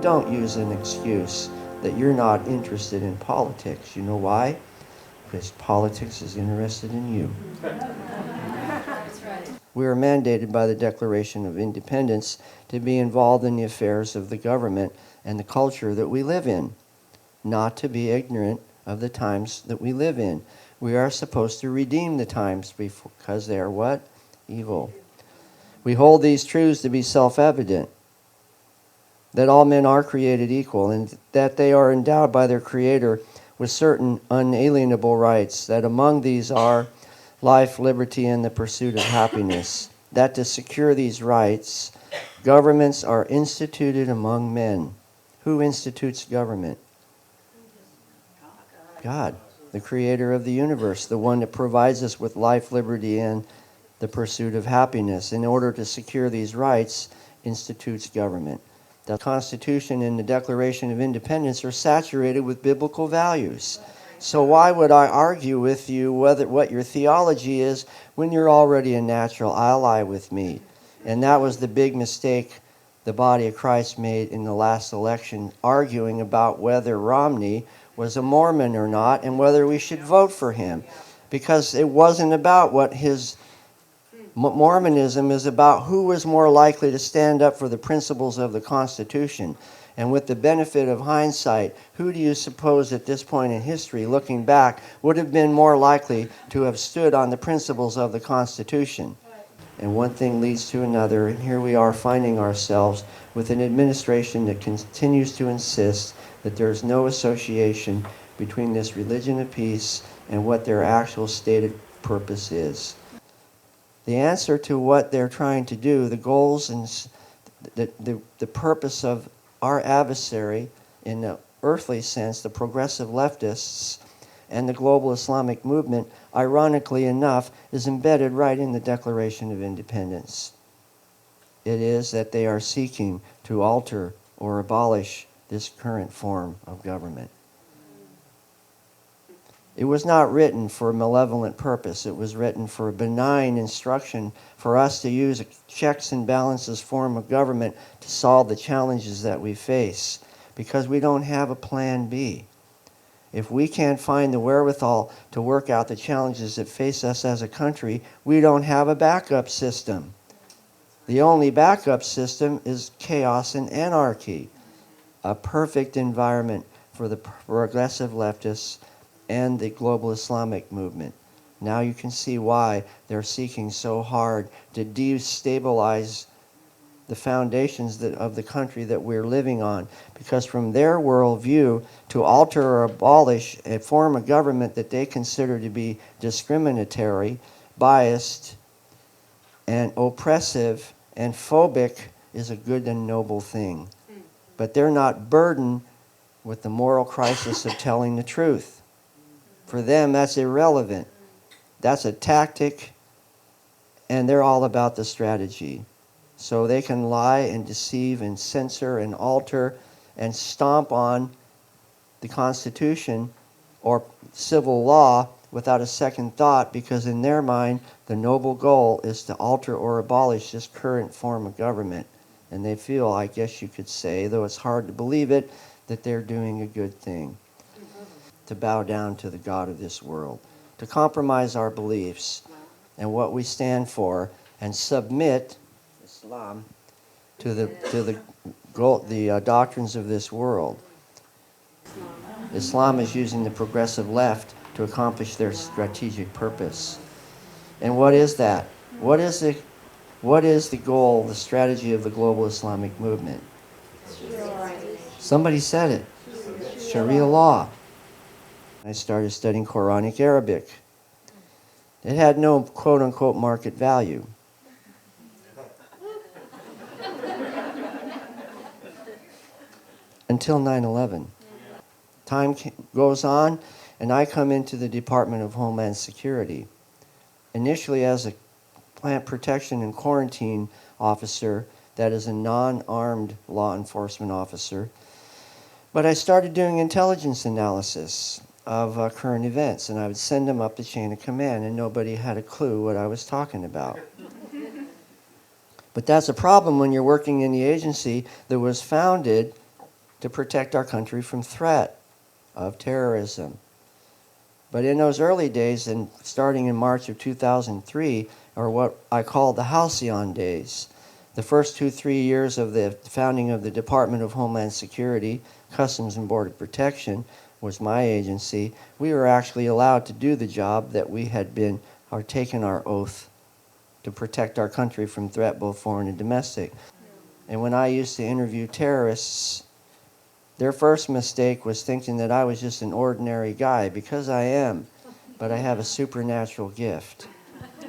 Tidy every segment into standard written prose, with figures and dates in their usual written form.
Don't use an excuse that you're not interested in politics. You know why? Because politics is interested in you. We are mandated by the Declaration of Independence to be involved in the affairs of the government and the culture that we live in, not to be ignorant of the times that we live in. We are supposed to redeem the times because they are what? Evil. We hold these truths to be self-evident, that all men are created equal and that they are endowed by their Creator with certain unalienable rights, that among these are life, liberty, and the pursuit of happiness, that to secure these rights, governments are instituted among men. Who institutes government? God, the Creator of the universe, the one that provides us with life, liberty, and the pursuit of happiness. In order to secure these rights, institutes government. The Constitution and the Declaration of Independence are saturated with biblical values. So why would I argue with you what your theology is when you're already a natural ally with me? And that was the big mistake the body of Christ made in the last election, arguing about whether Romney was a Mormon or not and whether we should vote for him. Because it wasn't about what his Mormonism is about, who was more likely to stand up for the principles of the Constitution. And with the benefit of hindsight, who do you suppose at this point in history, looking back, would have been more likely to have stood on the principles of the Constitution? And one thing leads to another, and here we are finding ourselves with an administration that continues to insist that there's no association between this religion of peace and what their actual stated purpose is. The answer to what they're trying to do, the goals and the purpose of our adversary in the earthly sense, the progressive leftists and the global Islamic movement, ironically enough, is embedded right in the Declaration of Independence. It is that they are seeking to alter or abolish this current form of government. It was not written for a malevolent purpose. It was written for a benign instruction for us to use a checks and balances form of government to solve the challenges that we face, because we don't have a plan B. If we can't find the wherewithal to work out the challenges that face us as a country, we don't have a backup system. The only backup system is chaos and anarchy, a perfect environment for the progressive leftists and the global Islamic movement. Now you can see why they're seeking so hard to destabilize the foundations of the country that we're living on. Because from their worldview, to alter or abolish a form of government that they consider to be discriminatory, biased, and oppressive, and phobic is a good and noble thing. But they're not burdened with the moral crisis of telling the truth. For them, that's irrelevant. That's a tactic, and they're all about the strategy. So they can lie and deceive and censor and alter and stomp on the Constitution or civil law without a second thought, because in their mind, the noble goal is to alter or abolish this current form of government. And they feel, I guess you could say, though it's hard to believe it, that they're doing a good thing. To bow down to the God of this world, to compromise our beliefs and what we stand for, and submit Islam to the doctrines of this world. Islam is using the progressive left to accomplish their strategic purpose. And what is that? What is the goal, the strategy of the global Islamic movement? Somebody said it. Sharia law. I started studying Quranic Arabic. It had no quote-unquote market value. Until 9/11. Time goes on, and I come into the Department of Homeland Security. Initially as a plant protection and quarantine officer, that is a non-armed law enforcement officer. But I started doing intelligence analysis of current events, and I would send them up the chain of command, and nobody had a clue what I was talking about. But that's a problem when you're working in the agency that was founded to protect our country from threat of terrorism. But in those early days, and starting in March of 2003, are what I call the halcyon days. The first 2-3 years of the founding of the Department of Homeland Security, Customs and Border Protection, was my agency. We were actually allowed to do the job that we had been, or taken our oath to protect our country from threat, both foreign and domestic. And when I used to interview terrorists, their first mistake was thinking that I was just an ordinary guy, because I am, but I have a supernatural gift,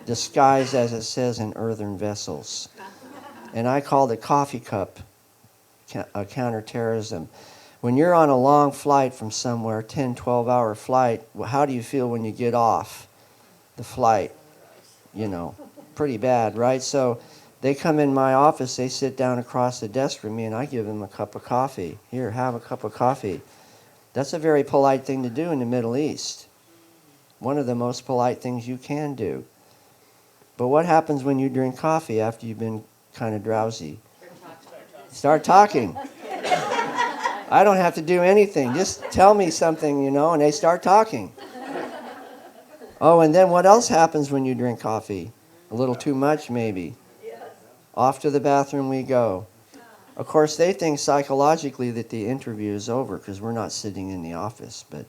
disguised, as it says, in earthen vessels. And I called it coffee cup counterterrorism. When you're on a long flight from somewhere, 10, 12-hour flight, how do you feel when you get off the flight? You know, pretty bad, right? So they come in my office, they sit down across the desk from me, and I give them a cup of coffee. Here, have a cup of coffee. That's a very polite thing to do in the Middle East. One of the most polite things you can do. But what happens when you drink coffee after you've been kind of drowsy? Start talking. I don't have to do anything. Just tell me something, and they start talking. Oh, and then what else happens when you drink coffee? A little too much, maybe. Off to the bathroom we go. Of course, they think psychologically that the interview is over because we're not sitting in the office, but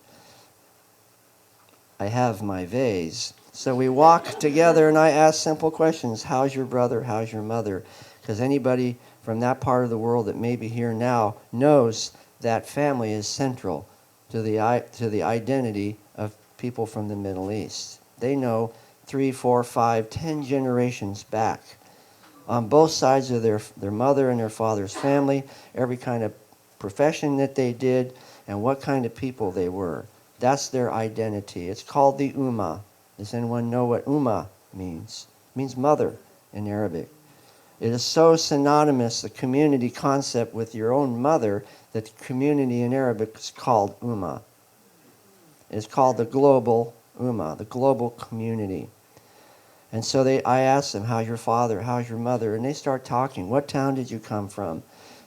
I have my vase. So we walk together and I ask simple questions. How's your brother? How's your mother? Because anybody from that part of the world that may be here now knows that family is central to the identity of people from the Middle East. They know 3, 4, 5, 10 generations back, on both sides of their mother and their father's family, every kind of profession that they did, and what kind of people they were. That's their identity. It's called the Ummah. Does anyone know what Ummah means? It means mother in Arabic. It is so synonymous, the community concept, with your own mother, that the community in Arabic is called Ummah. It's called the global Ummah, the global community. And so I ask them, how's your father, how's your mother? And they start talking. What town did you come from?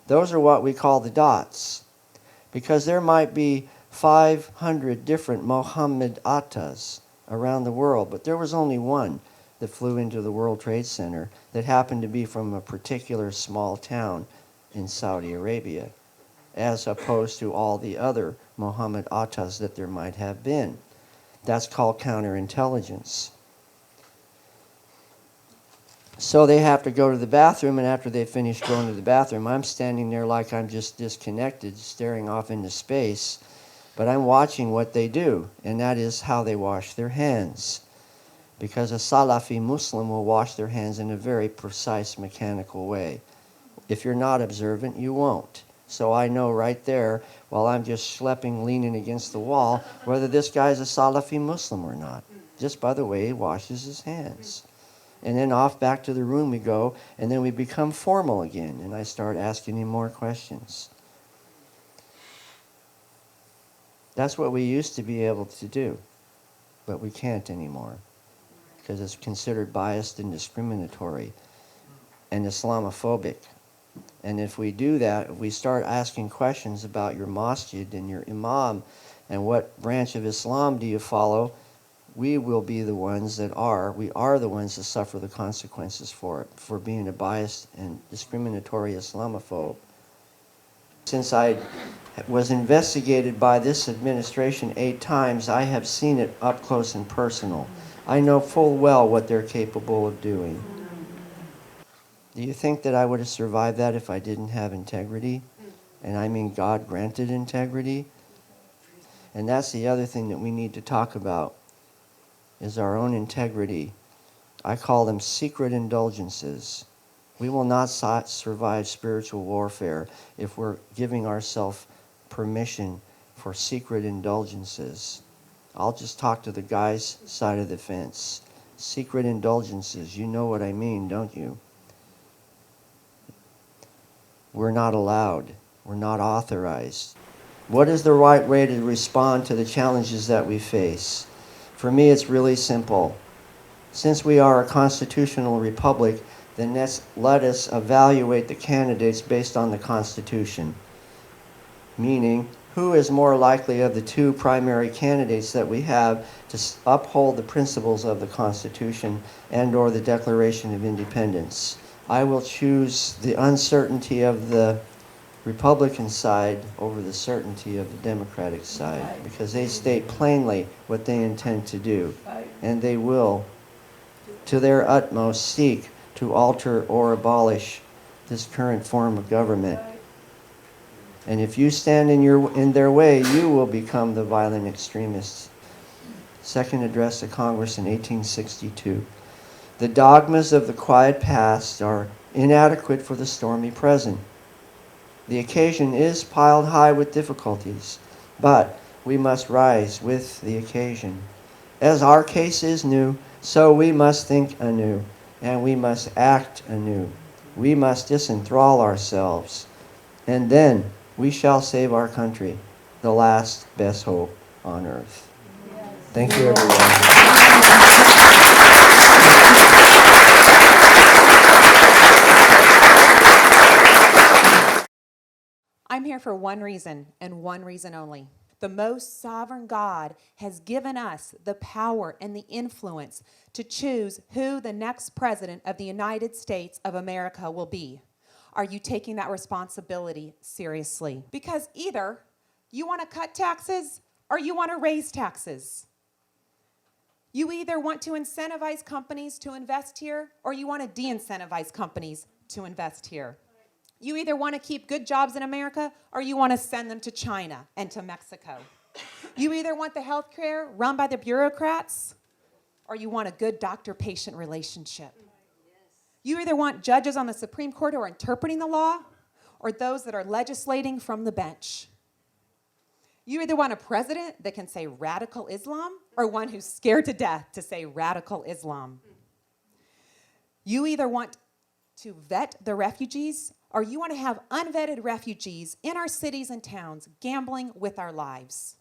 Those are what we call the dots. Because there might be 500 different Mohammed Attas around the world, but there was only one that flew into the World Trade Center that happened to be from a particular small town in Saudi Arabia, as opposed to all the other Mohammed Attas that there might have been. That's called counterintelligence. So they have to go to the bathroom, and after they finish going to the bathroom, I'm standing there like I'm just disconnected, staring off into space, but I'm watching what they do, and that is how they wash their hands. Because a Salafi Muslim will wash their hands in a very precise, mechanical way. If you're not observant, you won't. So I know right there, while I'm just schlepping, leaning against the wall, whether this guy's a Salafi Muslim or not, just by the way he washes his hands. And then off back to the room we go, and then we become formal again, and I start asking him more questions. That's what we used to be able to do, but we can't anymore, because it's considered biased and discriminatory and Islamophobic. And if we do that, if we start asking questions about your masjid and your imam and what branch of Islam do you follow, we will be the ones we are the ones that suffer the consequences for it, for being a biased and discriminatory Islamophobe. Since I was investigated by this administration 8 times, I have seen it up close and personal. I know full well what they're capable of doing. Do you think that I would have survived that if I didn't have integrity? And I mean God-granted integrity? And that's the other thing that we need to talk about, is our own integrity. I call them secret indulgences. We will not survive spiritual warfare if we're giving ourselves permission for secret indulgences. I'll just talk to the guy's side of the fence. Secret indulgences, you know what I mean, don't you? We're not allowed. We're not authorized. What is the right way to respond to the challenges that we face? For me, it's really simple. Since we are a constitutional republic, then let us evaluate the candidates based on the Constitution. meaning who is more likely of the two primary candidates that we have to uphold the principles of the Constitution and/or the Declaration of Independence. I will choose the uncertainty of the Republican side over the certainty of the Democratic side, because they state plainly what they intend to do, and they will, to their utmost, seek to alter or abolish this current form of government. And if you stand in their way, you will become the violent extremists. Second address to Congress in 1862. The dogmas of the quiet past are inadequate for the stormy present. The occasion is piled high with difficulties, but we must rise with the occasion. As our case is new, so we must think anew, and we must act anew. We must disenthrall ourselves, and then we shall save our country, the last best hope on earth. Thank you, everyone. I'm here for one reason and one reason only. The most sovereign God has given us the power and the influence to choose who the next president of the United States of America will be. Are you taking that responsibility seriously? Because either you want to cut taxes or you want to raise taxes. You either want to incentivize companies to invest here or you want to de-incentivize companies to invest here. You either want to keep good jobs in America or you want to send them to China and to Mexico. You either want the health care run by the bureaucrats or you want a good doctor-patient relationship. You either want judges on the Supreme Court who are interpreting the law or those that are legislating from the bench. You either want a president that can say radical Islam or one who's scared to death to say radical Islam. You either want to vet the refugees or you want to have unvetted refugees in our cities and towns gambling with our lives.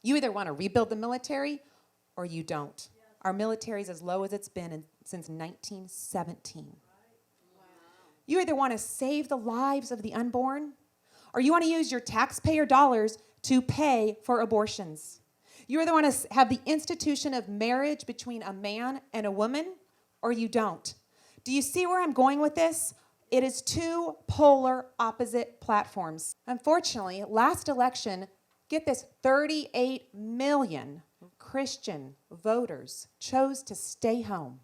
You either want to rebuild the military or you don't. Our military is as low as it's been since 1917. You either want to save the lives of the unborn or you want to use your taxpayer dollars to pay for abortions. You either want to have the institution of marriage between a man and a woman or you don't. Do you see where I'm going with this? It is two polar opposite platforms. Unfortunately, last election, get this, 38 million Christian voters chose to stay home.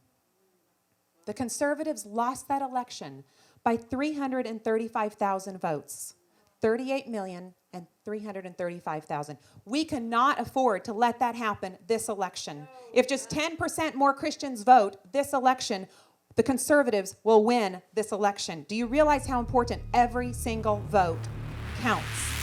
The conservatives lost that election by 335,000 votes. 38 million and 335,000. We cannot afford to let that happen this election. If just 10% more Christians vote this election, the conservatives will win this election. Do you realize how important every single vote counts?